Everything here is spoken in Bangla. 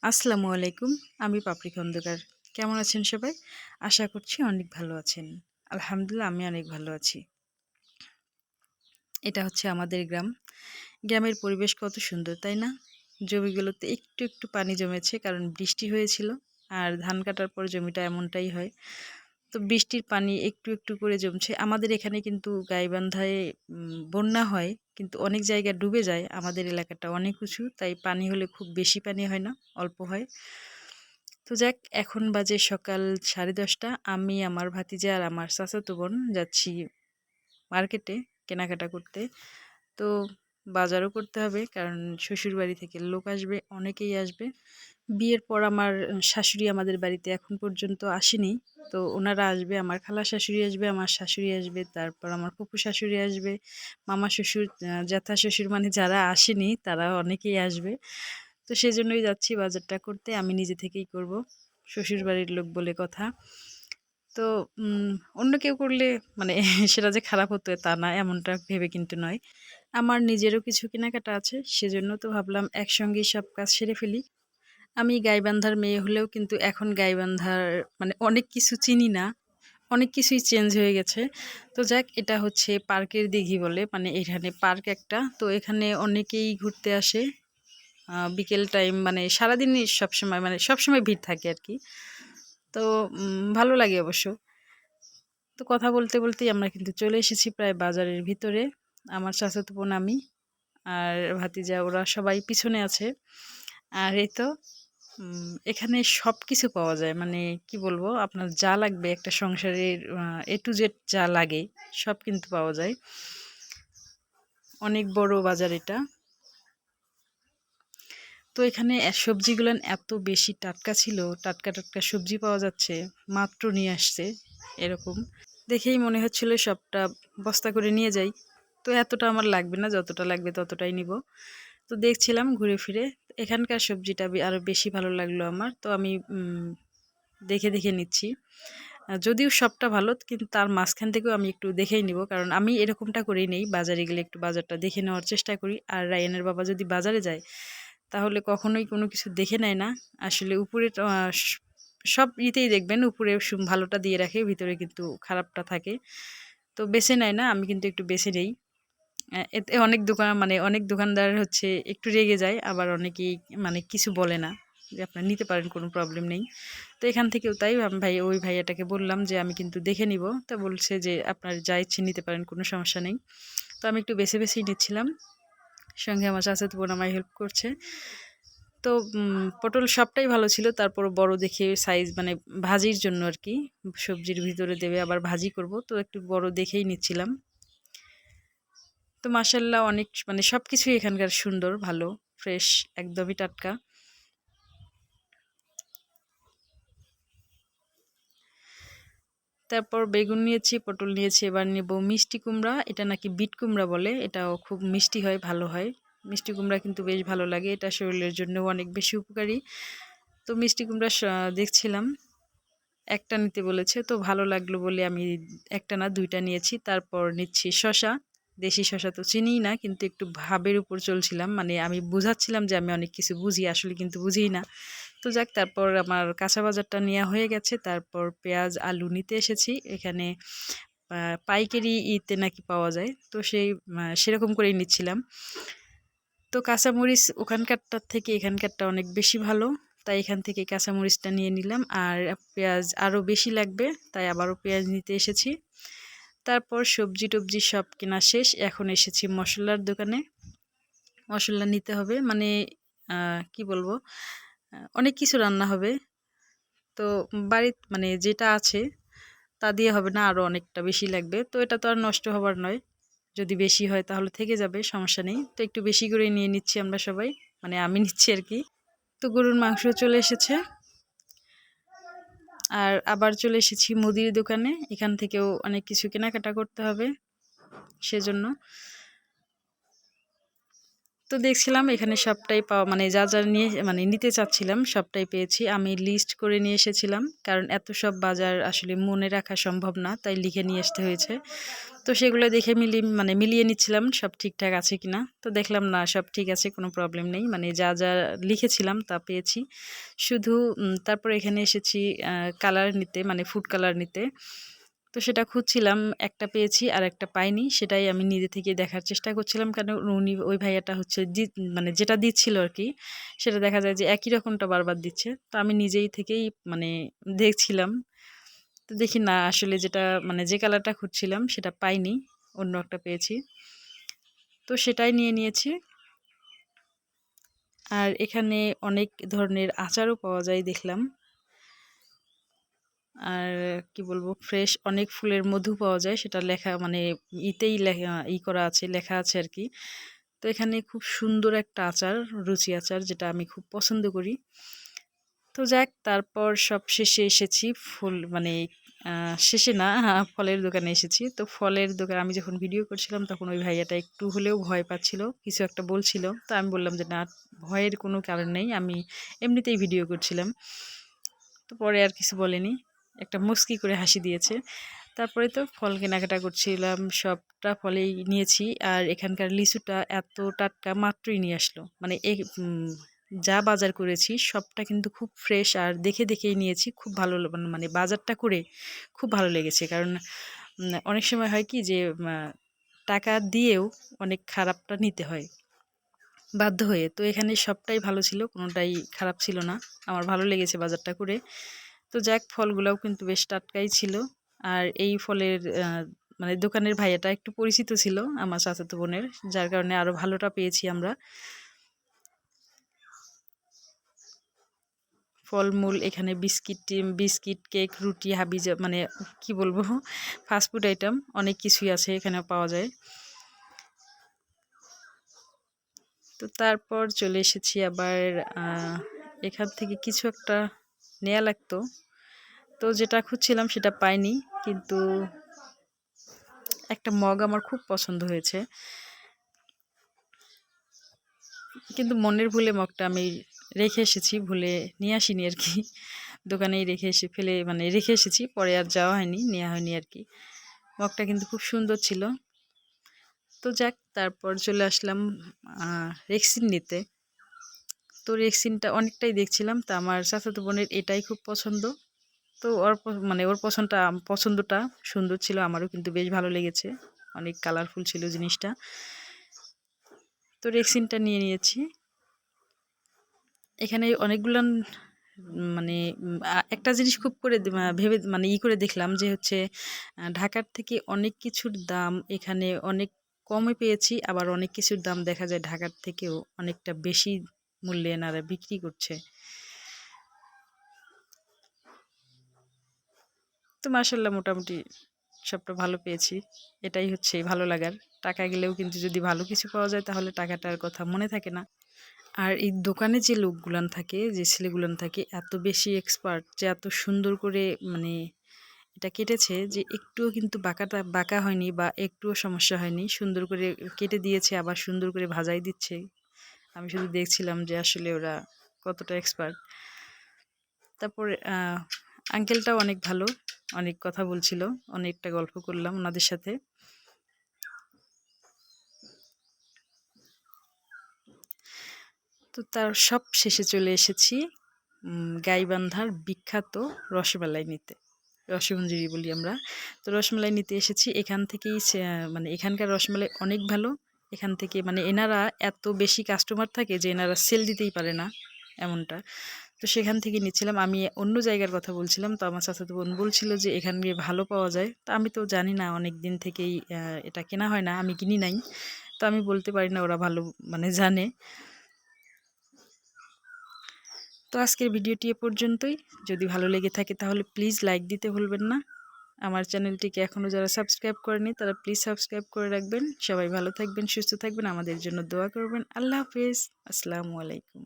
আসসালামু আলাইকুম। আমি পাপড়ি খন্দকার। কেমন আছেন সবাই? আশা করছি অনেক ভালো আছেন। আলহামদুলিল্লাহ আমি অনেক ভালো আছি। এটা হচ্ছে আমাদের গ্রাম। গ্রামের পরিবেশ কত সুন্দর, তাই না? জমিগুলোতে একটু, একটু পানি জমেছে কারণ বৃষ্টি হয়েছিল। আর ধান কাটার পর জমিটা এমনটাই হয়। তো বৃষ্টির পানি একটু, একটু করে জমছে। আমাদের এখানে কিন্তু গাইবান্ধায় বন্যা হয়, কিন্তু অনেক জায়গা ডুবে যায়। আমাদের এলাকাটা অনেক উঁচু, তাই পানি হলে খুব বেশি পানি হয় না, অল্প হয়। তো যাক, এখন বাজে সকাল 10:30। আমি, আমার ভাতিজা আর আমার চাচাতো বোন যাচ্ছি মার্কেটে কেনাকাটা করতে। তো বাজারও করতে হবে কারণ শ্বশুরবাড়ি থেকে লোক আসবে, অনেকেই আসবে। বিয়ের পর আমার শাশুড়ি আমাদের বাড়িতে এখন পর্যন্ত আসেনি। তো ওনারা আসবে, আমার খালা শাশুড়ি আসবে, আমার শাশুড়ি আসবে, তারপর আমার ফুপু শাশুড়ি আসবে, মামা শ্বশুর, জ্যাঠা শ্বশুর, মানে যারা আসেনি তারা অনেকেই আসবে। তো সেজন্যই যাচ্ছি বাজারটা করতে। আমি নিজে থেকেই করব, শ্বশুরবাড়ির লোক বলে কথা। তো উম অন্য কেউ করলে মানে সেটা যে খারাপ হতো তা না, এমনটা ভেবে কিন্তু নয়। আমার নিজেরও কিছু কেনাকাটা আছে, সেজন্য তো ভাবলাম একসঙ্গেই সব কাজ সেরে ফেলি। আমি গাইবান্ধার মেয়ে হলেও কিন্তু এখন গাইবান্ধার মানে অনেক কিছু চিনি না। অনেক কিছুই চেঞ্জ হয়ে গেছে। তো যাক, এটা হচ্ছে পার্কের দিঘি বলে, মানে এখানে পার্ক একটা। তো এখানে অনেকেই ঘুরতে আসে। বিকেল টাইম মানে সারাদিনই সবসময়, মানে সবসময় ভিড় থাকে আরকি। তো ভালো লাগে অবশ্য। তো কথা বলতে, বলতেই আমরা কিন্তু চলে এসেছি প্রায় বাজারের ভিতরে। আমার চাচাতো বোন, আমি আর ভাতিজা ওরা সবাই পিছনে আছে। আর এই তো এখানে সবকিছু পাওয়া যায়। মানে কি বলবো? আপনার যা লাগবে একটা সংসারের A to Z যা লাগে সব কিন্তু পাওয়া যায়। অনেক বড় বাজার এটা। তো এখানে সবজিগুলান এত বেশি টাটকা ছিল, টাটকা, টাটকা সবজি পাওয়া যাচ্ছে। মাত্র নিয়ে আসছে এরকম। দেখেই মনে হচ্ছিল সবটা বস্তা করে নিয়ে যাই। তো এতটা আমার লাগবে না, যতটা লাগবে ততটাই নিব। তো দেখছিলাম ঘুরে ফিরে, এখানকার সবজিটা আরও বেশি ভালো লাগলো আমার। তো আমি দেখে, দেখে নিচ্ছি। যদিও সবটা ভালো, কিন্তু তার মাঝখান থেকেও আমি একটু দেখেই নিব। কারণ আমি এরকমটা করেই নেই, বাজারে গেলে একটু বাজারটা দেখে নেওয়ার চেষ্টা করি। আর রায়ানের বাবা যদি বাজারে যায়, তাহলে কখনোই কোনো কিছু দেখে নেয় না। আসলে উপরে সব ইতেই দেখবেন উপরে ভালোটা দিয়ে রাখে, ভিতরে কিন্তু খারাপটা থাকে। তো বেছে নেয় না, আমি কিন্তু একটু বেছে নেই। এতে অনেক মানে অনেক দোকানদার হচ্ছে একটু রেগে যায়, আবার অনেকেই মানে কিছু বলে না, যে আপনারা নিতে পারেন, কোনো প্রবলেম নেই। তো এখান থেকেও তাই আমি ওই ভাইয়াটাকে বললাম যে আমি কিন্তু দেখে নিব। তা বলছে যে আপনার যা ইচ্ছে নিতে পারেন, কোনো সমস্যা নেই। তো আমি একটু বেছে বেছেই নিচ্ছিলাম, সঙ্গে আমার চাচাতো বোন আমায় হেল্প করছে। তো পটল সবটাই ভালো ছিল, তারপর বড় দেখে সাইজ, মানে ভাজির জন্য আর কি, সবজির ভিতরে দেবে আবার ভাজি করব, তো একটু বড় দেখেই নিচ্ছিলাম। তো মাশাআল্লাহ অনেক, মানে সবকিছুই এখানকার সুন্দর, ভালো, ফ্রেশ, একদমই টাটকা। তারপর বেগুন নিয়েছি, পটল নিয়েছি, এবার নেব মিষ্টি কুমড়া। এটা নাকি বিট কুমড়া বলে, এটাও খুব মিষ্টি হয়, ভালো হয়। মিষ্টি কুমড়া কিন্তু বেশ ভালো লাগে, এটা শরীরের জন্যও অনেক বেশি উপকারী। তো মিষ্টি কুমড়া দেখছিলাম, একটা নিতে বলেছে, তো ভালো লাগলো বলে আমি একটা না দুইটা নিয়েছি। তারপর নিচ্ছি শসা। দেশি শসা তো চিনিই না, কিন্তু একটু ভাবের উপর চলছিলাম, মানে আমি বুঝাচ্ছিলাম যে আমি অনেক কিছু বুঝি, আসলে কিন্তু বুঝিই না। তো যাক, তারপর আমার কাঁচা বাজারটা নেওয়া হয়ে গেছে। তারপর পেঁয়াজ আলু নিতে এসেছি এখানে। পাইকারি ইতে নাকি পাওয়া যায়, তো সেরকম করেই নিচ্ছিলাম। তো কাঁচামরিচ ওখানকারটার থেকে এখানকারটা অনেক বেশি ভালো, তাই এখান থেকে কাঁচামরিচটা নিয়ে নিলাম। আর পেঁয়াজ আরও বেশি লাগবে, তাই আবারও পেঁয়াজ নিতে এসেছি। তারপর সবজি টবজি সব কেনা শেষ, এখন এসেছি মশলার দোকানে। মশলা নিতে হবে, মানে কি বলবো, অনেক কিছু রান্না হবে। তো বাড়ির মানে যেটা আছে তা দিয়ে হবে না, আরও অনেকটা বেশি লাগবে। তো এটা তো আর নষ্ট হবার নয়, যদি বেশি হয় তাহলে থেকে যাবে, সমস্যা নেই। তো একটু বেশি করে নিয়ে নিচ্ছি আমরা সবাই, মানে আমি নিচ্ছি আর কি। তো গরুর মাংস চলে এসেছে। আর আবার চলে এসেছি মুদির দোকানে, এখান থেকেও অনেক কিছু কেনাকাটা করতে হবে, সেজন্য। তো দেখছিলাম এখানে সবটাই পাওয়া মানে যা যা নিয়ে মানে নিতে চাচ্ছিলাম সবটাই পেয়েছি। আমি লিস্ট করে নিয়ে এসেছিলাম, কারণ এত সব বাজার আসলে মনে রাখা সম্ভব না, তাই লিখে নিয়ে আসতে হয়েছে। তো সেগুলো দেখে মিলিয়ে নিচ্ছিলাম সব ঠিকঠাক আছে কিনা। তো দেখলাম না, সব ঠিক আছে, কোনো প্রবলেম নেই, মানে যা যা লিখেছিলাম তা পেয়েছি। শুধু তারপর এখানে এসেছি কালার নিতে, মানে ফুড কালার নিতে। তো সেটা খুঁজছিলাম, একটা পেয়েছি আর একটা পাইনি, সেটাই আমি নিজে থেকে দেখার চেষ্টা করছিলাম, কারণ ওই ভাইয়াটা হচ্ছে মানে যেটা দিচ্ছিল আর কি, সেটা দেখা যায় যে একই রকমটা বারবার দিচ্ছে। তো আমি নিজেই থেকেই মানে দেখছিলাম। তো দেখি না, আসলে যেটা মানে যে কালারটা খুঁজছিলাম সেটা পাইনি, অন্য একটা পেয়েছি। তো সেটাই নিয়ে নিয়েছি। আর এখানে অনেক ধরনের আচারও পাওয়া যায় দেখলাম। আর কি বলবো, ফ্রেশ অনেক ফুলের মধু পাওয়া যায়, সেটা লেখা মানে করা আছে, লেখা আছে আর কি। তো এখানে খুব সুন্দর একটা আচার, রুচি আচার, যেটা আমি খুব পছন্দ করি। তো যাক, তারপর সব শেষে এসেছি ফুল মানে শেষে না, ফলের দোকানে এসেছি। তো ফলের দোকানে আমি যখন ভিডিও করছিলাম তখন ওই ভাইয়াটা একটু হলেও ভয় পাচ্ছিল, কিছু একটা বলছিল। তো আমি বললাম যে না, ভয়ের কোনো কারণ নেই, আমি এমনিতেই ভিডিও করছিলাম। তো পরে আর কিছু বলেনি, একটা মুচকি করে হাসি দিয়েছে। তারপরে তো ফল কেনাকাটা করছিলাম, সবটা ফলেই নিয়েছি। আর এখানকার লিচুটা এত টাটকা, মাত্রই নিয়ে আসলো, মানে যা বাজার করেছি সবটা কিন্তু খুব ফ্রেশ, আর দেখে দেখেই নিয়েছি। খুব ভালো মানে বাজারটা করে খুব ভালো লেগেছে, কারণ অনেক সময় হয় কি যে টাকা দিয়েও অনেক খারাপটা নিতে হয় বাধ্য হয়ে। তো এখানে সবটাই ভালো ছিল, কোনোটাই খারাপ ছিল না, আমার ভালো লেগেছে বাজারটা করে। তো যাক, ফলগুলাও কিন্তু বেশ টাটকাই ছিল। আর এই ফলের মানে দোকানের ভাইয়াটা একটু পরিচিত ছিল আমার চাচাতো বোনের, যার কারণে আরো ভালোটা পেয়েছি আমরা। ফলমূল এখানে বিস্কিট, কেক, রুটি, হাবিজা, মানে কি বলবো, ফাস্টফুড আইটেম অনেক কিছুই আছে এখানে পাওয়া যায়। তো তারপর চলে এসেছি আবার এখান থেকে কিছু একটা নেয়া লাগতো। তো যেটা খুঁজছিলাম সেটা পাইনি, কিন্তু একটা মগ আমার খুব পছন্দ হয়েছে, কিন্তু মনের ভুলে মগটা আমি রেখে এসেছি, ভুলে নিয়ে আসিনি আর কি। দোকানেই রেখে এসেছি, পরে আর যাওয়া হয়নি, নেওয়া হয়নি আর কি। মগটা কিন্তু খুব সুন্দর ছিল। তো যাক, তারপর চলে আসলাম রেক্সিন নিতে। তো রেক্সিনটা অনেকটাই দেখছিলাম, তা আমার চাচাতো বোনের এটাই খুব পছন্দ। তো মানে ওর পছন্দটা সুন্দর ছিল, আমারও কিন্তু বেশ ভালো লেগেছে, অনেক কালারফুল ছিল জিনিসটা। তো রেক্সিনটা নিয়ে নিয়েছি। এখানে অনেকগুলান মানে একটা জিনিস খুব করে ভেবে মানে করে দেখলাম যে হচ্ছে ঢাকার থেকে অনেক কিছুর দাম এখানে অনেক কমে পেয়েছি, আবার অনেক কিছুর দাম দেখা যায় ঢাকার থেকেও অনেকটা বেশি মূল্যে এনারা বিক্রি করছে। তো মাশাআল্লাহ, মোটামুটি সবটা ভালো পেয়েছি, এটাই হচ্ছে ভালো লাগার। টাকা গেলেও কিন্তু যদি ভালো কিছু পাওয়া যায় তাহলে টাকাটার কথা মনে থাকে না। আর এই দোকানে যে লোকগুলান থাকে, যে ছেলেগুলান থাকে, এত বেশি এক্সপার্ট যে এত সুন্দর করে মানে এটা কেটেছে যে একটুও কিন্তু বাঁকা হয়নি বা একটুও সমস্যা হয়নি, সুন্দর করে কেটে দিয়েছে, আবার সুন্দর করে ভাজাই দিচ্ছে। আমি শুধু দেখছিলাম যে আসলে ওরা কতটা এক্সপার্ট। তারপরে আঙ্কেলটাও অনেক ভালো, অনেক কথা বলছিল, অনেকটা গল্প করলাম ওনাদের সাথে। তো তার সব শেষে চলে এসেছি গাইবান্ধার বিখ্যাত রসমালাই নিতে, রসমঞ্জুরি বলি আমরা। তো রসমালাই নিতে এসেছি, এখান থেকেই মানে এখানকার রসমালাই অনেক ভালো। এখান থেকে মানে এনারা এত বেশি কাস্টমার থাকে যে এনারা সেল দিতেই পারে না, এমনটা। তো সেখান থেকে নিচ্ছিলাম। আমি অন্য জায়গার কথা বলছিলাম, তো আমার চাচাতো বোন বলছিল যে এখানে ভালো পাওয়া যায়। তো আমি তো জানি না, অনেক দিন থেকেই এটা কেনা হয় না, আমি কিনি নাই, তো আমি বলতে পারি না ওরা ভালো মানে জানে। তো আজকের ভিডিওটি এ পর্যন্তই। যদি ভালো লেগে থাকে তাহলে প্লিজ লাইক দিতে ভুলবেন না। আমার চ্যানেলটিকে এখনও যারা সাবস্ক্রাইব করেনি তারা প্লিজ সাবস্ক্রাইব করে রাখবেন। সবাই ভালো থাকবেন, সুস্থ থাকবেন, আমাদের জন্য দোয়া করবেন। আল্লাহ হাফেজ, আসসালামু আলাইকুম।